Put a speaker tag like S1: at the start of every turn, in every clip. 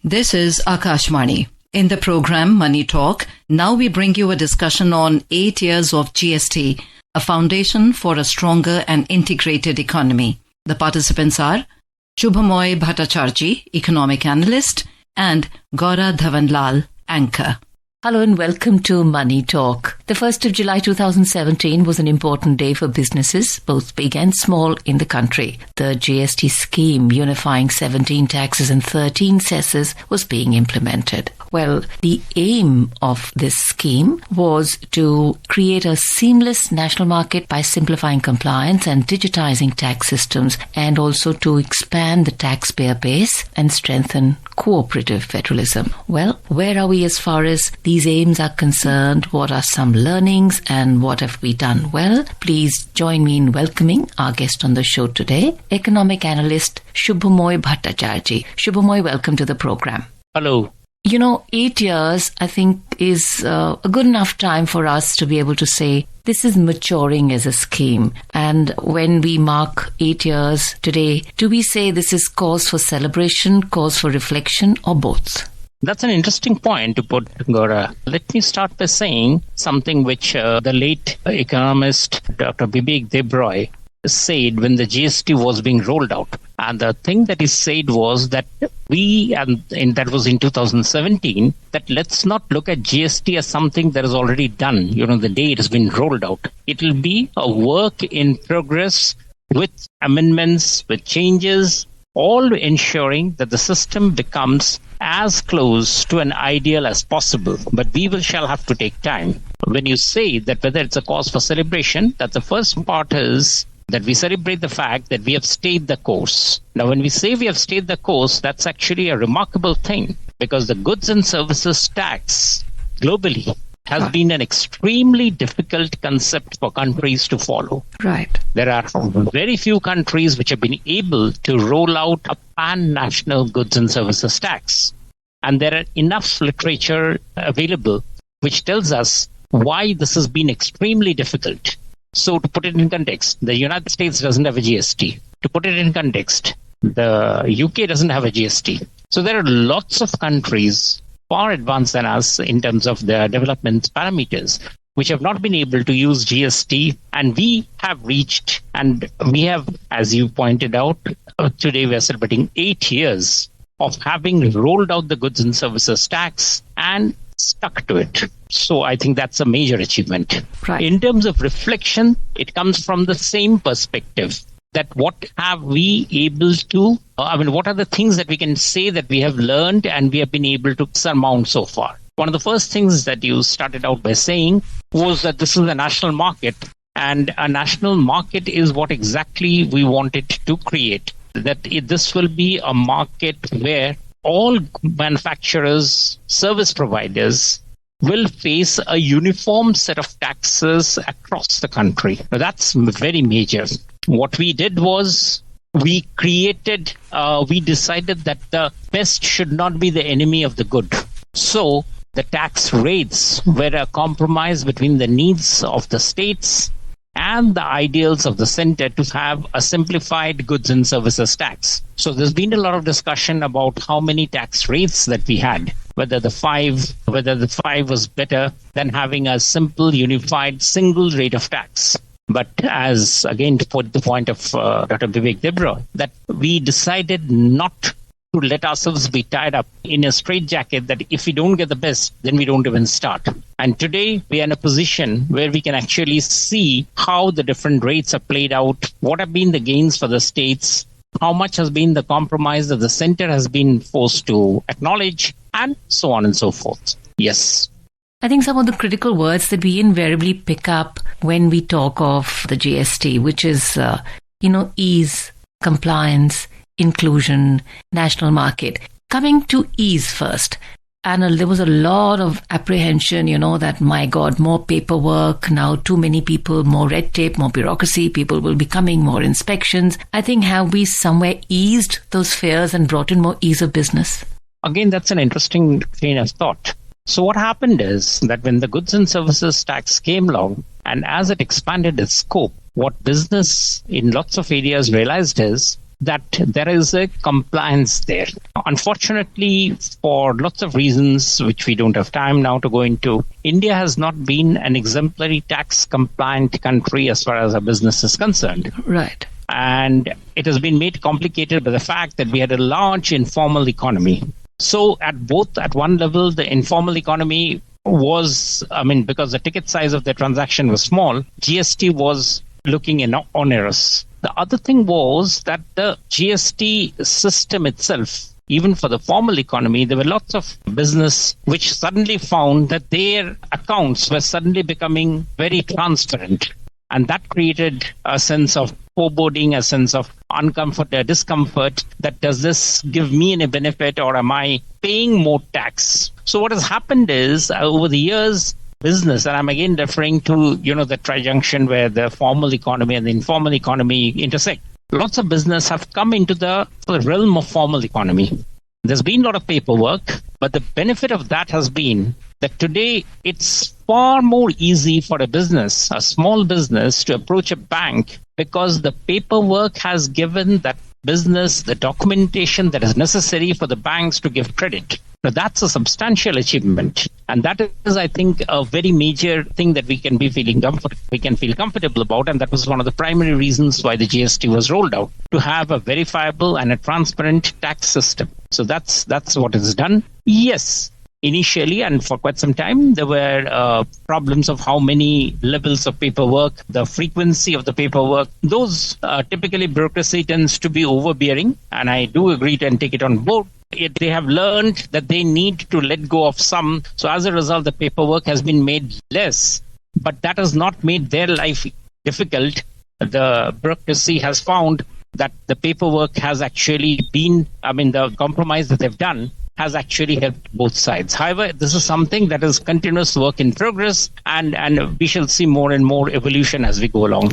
S1: This is Akashvani. In the program Money Talk, now we bring you a discussion on 8 years of GST, a foundation for a stronger and integrated economy. The participants are Shubhomoy Bhattacharjee, Economic Analyst, and Dhawan, Anchor.
S2: Hello and welcome to Money Talk. The 1st of July 2017 was an important day for businesses, both big and small, in the country. The GST scheme unifying 17 taxes and 13 cesses was being implemented. Well, the aim of this scheme was to create a seamless national market by simplifying compliance and digitizing tax systems, and also to expand the taxpayer base and strengthen cooperative federalism. Well, where are we as far as these aims are concerned? What are some learnings and what have we done well? Please join me in welcoming our guest on the show today, Economic Analyst Shubhomoy Bhattacharjee. Shubhomoy, welcome to the program.
S3: Hello.
S2: 8 years, I think, is a good enough time for us to be able to say this is maturing as a scheme. And when we mark 8 years today, do we say this is cause for celebration, cause for reflection, or both?
S3: That's an interesting point to put, Gouran. Let me start by saying something which the late economist Dr. Bibek Debroy said when the GST was being rolled out. And the thing that he said was that that was in 2017, that let's not look at GST as something that is already done, the day it has been rolled out. It will be a work in progress with amendments, with changes, all ensuring that the system becomes as close to an ideal as possible. But shall have to take time. When you say that whether it's a cause for celebration, that the first part is that we celebrate the fact that we have stayed the course. Now, when we say we have stayed the course, that's actually a remarkable thing, because the goods and services tax globally has been an extremely difficult concept for countries to follow.
S2: Right.
S3: There are very few countries which have been able to roll out a pan-national goods and services tax. And there are enough literature available which tells us why this has been extremely difficult. So to put it in context, the United States doesn't have a GST. To put it in context, the UK doesn't have a GST. So there are lots of countries far advanced than us in terms of their development parameters, which have not been able to use GST. And we have reached, and we have, as you pointed out, today we are celebrating 8 years of having rolled out the goods and services tax and stuck to it. So I think that's a major achievement.
S2: Right.
S3: In terms of reflection, it comes from the same perspective, that what have we able to, what are the things that we can say that we have learned and we have been able to surmount so far? One of the first things that you started out by saying was that this is a national market, and a national market is what exactly we wanted to create. That this will be a market where all manufacturers, service providers will face a uniform set of taxes across the country. Now, that's very major. What we did was we decided that the best should not be the enemy of the good. So the tax rates were a compromise between the needs of the states and the ideals of the center to have a simplified goods and services tax. So there's been a lot of discussion about how many tax rates that we had, whether the five was better than having a simple, unified, single rate of tax. But as, again, to put the point of Dr. Bibek Debroy, that we decided not to let ourselves be tied up in a straitjacket that if we don't get the best, then we don't even start. And today we are in a position where we can actually see how the different rates are played out, what have been the gains for the states, how much has been the compromise that the center has been forced to acknowledge, and so on and so forth. Yes.
S2: I think some of the critical words that we invariably pick up when we talk of the GST, which is, ease, compliance, inclusion, national market. Coming to ease first. And there was a lot of apprehension, that, my God, more paperwork, now too many people, more red tape, more bureaucracy, people will be coming, more inspections. I think, have we somewhere eased those fears and brought in more ease of business?
S3: Again, that's an interesting train of thought. So what happened is that when the goods and services tax came along, and as it expanded its scope, what business in lots of areas realized is that there is a compliance there. Unfortunately, for lots of reasons, which we don't have time now to go into, India has not been an exemplary tax compliant country as far as our business is concerned.
S2: Right.
S3: And it has been made complicated by the fact that we had a large informal economy. So at one level, the informal economy was, because the ticket size of the transaction was small, GST was looking onerous. The other thing was that the GST system itself, even for the formal economy, there were lots of business which suddenly found that their accounts were suddenly becoming very transparent. And that created a sense of foreboding, a sense of discomfort, that does this give me any benefit or am I paying more tax? So what has happened is over the years, business, and I'm again referring to, the trijunction where the formal economy and the informal economy intersect. Lots of business have come into the realm of formal economy. There's been a lot of paperwork, but the benefit of that has been that today it's far more easy for a small business, to approach a bank because the paperwork has given that business the documentation that is necessary for the banks to give credit. Now, that's a substantial achievement. And that is, I think, a very major thing that we can feel comfortable about. And that was one of the primary reasons why the GST was rolled out, to have a verifiable and a transparent tax system. So that's what is done. Yes, initially and for quite some time, there were problems of how many levels of paperwork, the frequency of the paperwork. Those typically bureaucracy tends to be overbearing. And I do agree and take it on board. They have learned that they need to let go of some. So as a result, the paperwork has been made less. But that has not made their life difficult. The bureaucracy has found that the paperwork has actually been, the compromise that they've done has actually helped both sides. However, this is something that is continuous work in progress, and we shall see more and more evolution as we go along.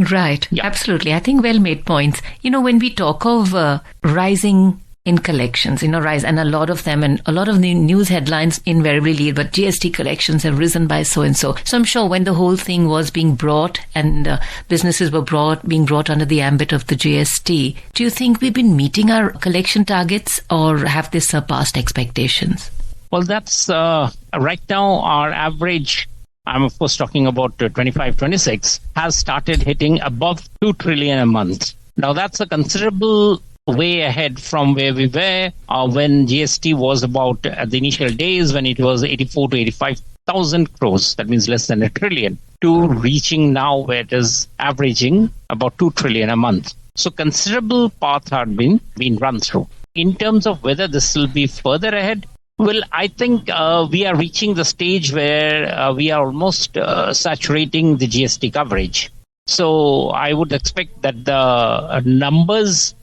S2: Right.
S3: Yeah.
S2: Absolutely. I think well made points. When we talk of rising in collections, rise, and a lot of them, and a lot of the news headlines invariably lead, but GST collections have risen by so and so. So I'm sure when the whole thing was being brought and businesses were being brought under the ambit of the GST, do you think we've been meeting our collection targets, or have they surpassed expectations?
S3: Well, that's right now our average. I'm of course talking about 25-26 has started hitting above 2 trillion a month. Now that's a considerable way ahead from where we were when GST was about at the initial days, when it was 84 to 85,000 crores. That means less than a trillion, to reaching now where it is averaging about 2 trillion a month. So considerable path had been run through. In terms of whether this will be further ahead, well, I think we are reaching the stage where we are almost saturating the GST coverage. So I would expect that the numbers,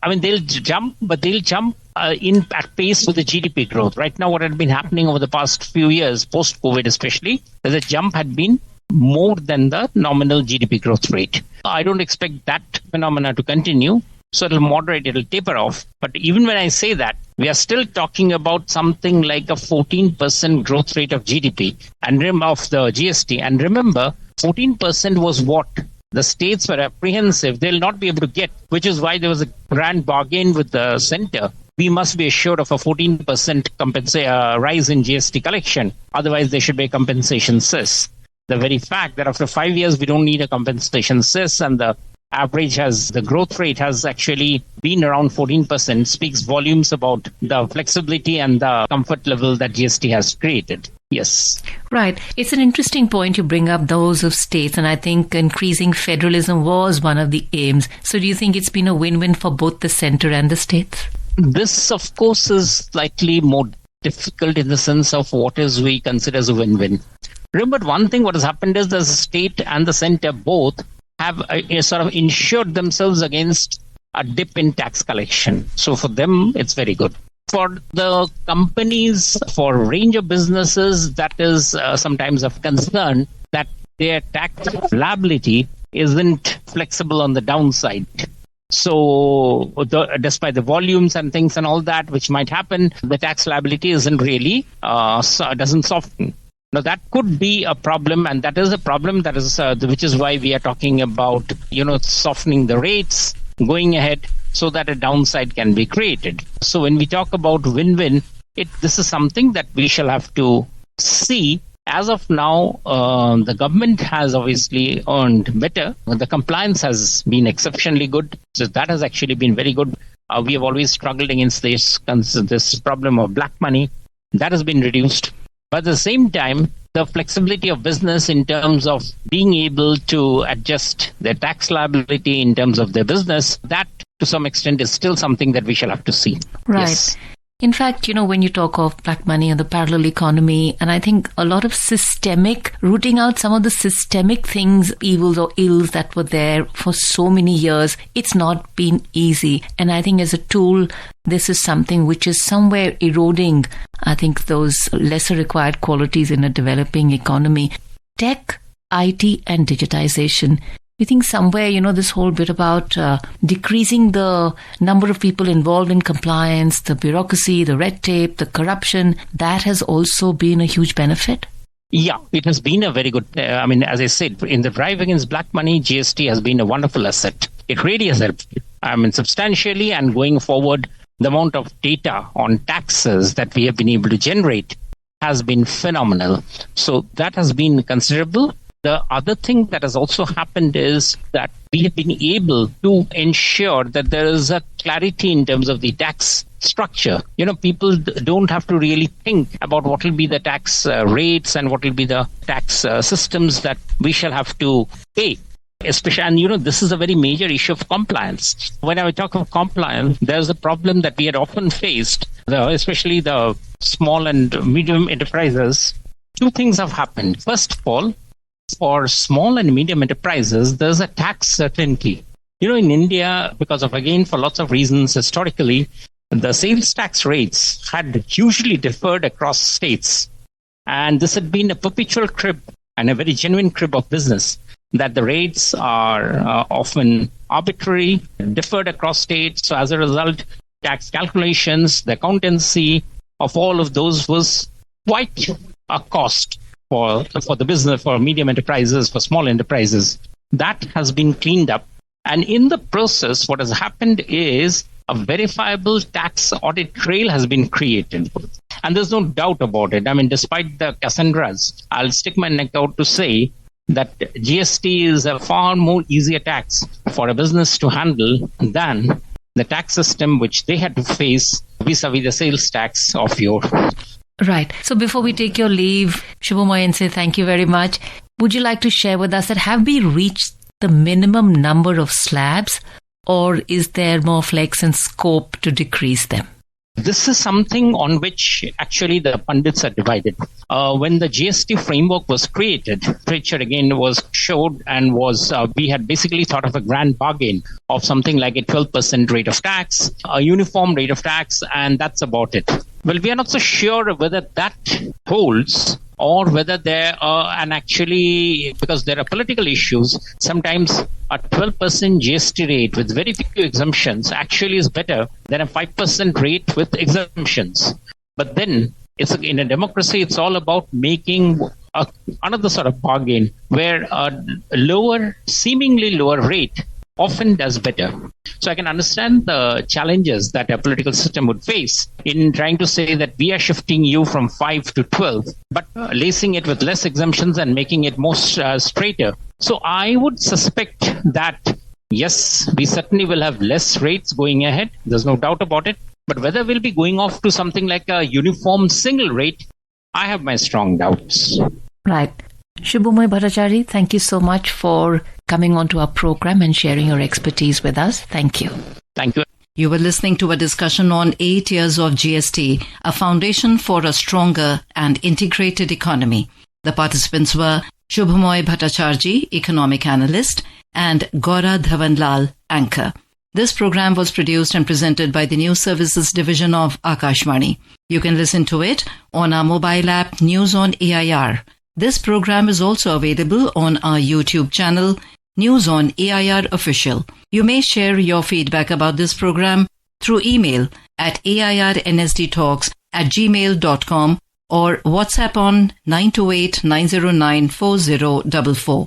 S3: they'll jump, but they'll jump at pace with the GDP growth. Right now, what had been happening over the past few years, post-COVID especially, the jump had been more than the nominal GDP growth rate. I don't expect that phenomena to continue. So it'll moderate, it'll taper off. But even when I say that, we are still talking about something like a 14% growth rate of GDP and of the GST. And remember, 14% was what the states were apprehensive they'll not be able to get, which is why there was a grand bargain with the center. We must be assured of a 14% rise in GST collection. Otherwise, there should be a compensation cess. The very fact that after 5 years, we don't need a compensation cess, and the growth rate has actually been around 14%, speaks volumes about the flexibility and the comfort level that GST has created. Yes.
S2: Right. It's an interesting point you bring up, those of states, and I think increasing federalism was one of the aims. So do you think it's been a win-win for both the center and the states?
S3: This, of course, is slightly more difficult in the sense of what we consider as a win-win. Remember, one thing what has happened is the state and the center both have sort of insured themselves against a dip in tax collection. So for them, it's very good. For the companies, for a range of businesses, that is sometimes of concern that their tax liability isn't flexible on the downside. So despite the volumes and things and all that which might happen, the tax liability isn't really, doesn't soften. Now, that could be a problem, and that is a problem that is which is why we are talking about, softening the rates going ahead. so that a downside can be created. So when we talk about win-win, this is something that we shall have to see. As of now, the government has obviously earned better. The compliance has been exceptionally good. So that has actually been very good. We have always struggled against this problem of black money. That has been reduced. But at the same time, the flexibility of business in terms of being able to adjust their tax liability in terms of their business, that to some extent is still something that we shall have to see.
S2: Right.
S3: Yes.
S2: In fact, when you talk of black money and the parallel economy, and I think a lot of rooting out some of the systemic things, evils or ills that were there for so many years, it's not been easy. And I think as a tool, this is something which is somewhere eroding, I think, those lesser required qualities in a developing economy. Tech, IT and digitization. You think somewhere, this whole bit about decreasing the number of people involved in compliance, the bureaucracy, the red tape, the corruption, that has also been a huge benefit?
S3: Yeah, it has been a very good, as I said, in the drive against black money, GST has been a wonderful asset. It really has helped, substantially, and going forward, the amount of data on taxes that we have been able to generate has been phenomenal. So that has been considerable. The other thing that has also happened is that we have been able to ensure that there is a clarity in terms of the tax structure. People don't have to really think about what will be the tax rates and what will be the tax systems that we shall have to pay. Especially, and this is a very major issue of compliance. When I talk of compliance, there's a problem that we had often faced, especially the small and medium enterprises. Two things have happened. First of all, for small and medium enterprises, there's a tax certainty. In India, for lots of reasons, historically, the sales tax rates had hugely differed across states. And this had been a perpetual crib and a very genuine crib of business, that the rates are often arbitrary, differed across states. So as a result, tax calculations, the accountancy of all of those was quite a cost for the business, for medium enterprises, for small enterprises. That has been cleaned up. And in the process, what has happened is a verifiable tax audit trail has been created. And there's no doubt about it. Despite the Cassandras, I'll stick my neck out to say that GST is a far more easier tax for a business to handle than the tax system which they had to face vis-a-vis the sales tax of your.
S2: Right. So before we take your leave, Shubhomoy, and say thank you very much, would you like to share with us that have we reached the minimum number of slabs, or is there more flex and scope to decrease them?
S3: This is something on which actually the pundits are divided. When the GST framework was created, which again was showed and we had basically thought of a grand bargain of something like a 12% rate of tax, a uniform rate of tax, and that's about it. Well, we are not so sure whether that holds, or whether there are, and actually, because there are political issues, sometimes a 12% GST rate with very few exemptions actually is better than a 5% rate with exemptions. But then, in a democracy, it's all about making another sort of bargain where a seemingly lower rate often does better. So I can understand the challenges that a political system would face in trying to say that we are shifting you from 5 to 12, but lacing it with less exemptions and making it more straighter. So I would suspect that, yes, we certainly will have less rates going ahead. There's no doubt about it. But whether we'll be going off to something like a uniform single rate, I have my strong doubts.
S2: Right. Shubhomoy Bhattacharjee, thank you so much for coming onto our program and sharing your expertise with us. Thank you.
S3: Thank you.
S1: You were listening to a discussion on 8 years of GST, a foundation for a stronger and integrated economy. The participants were Shubhomoy Bhattacharjee, Economic Analyst, and Dhawan, Anchor. This program was produced and presented by the News Services Division of Akashvani. You can listen to it on our mobile app News on AIR. This program is also available on our YouTube channel, News on AIR Official. You may share your feedback about this program through email at airnsdtalks@gmail.com or WhatsApp on 928-909-4044.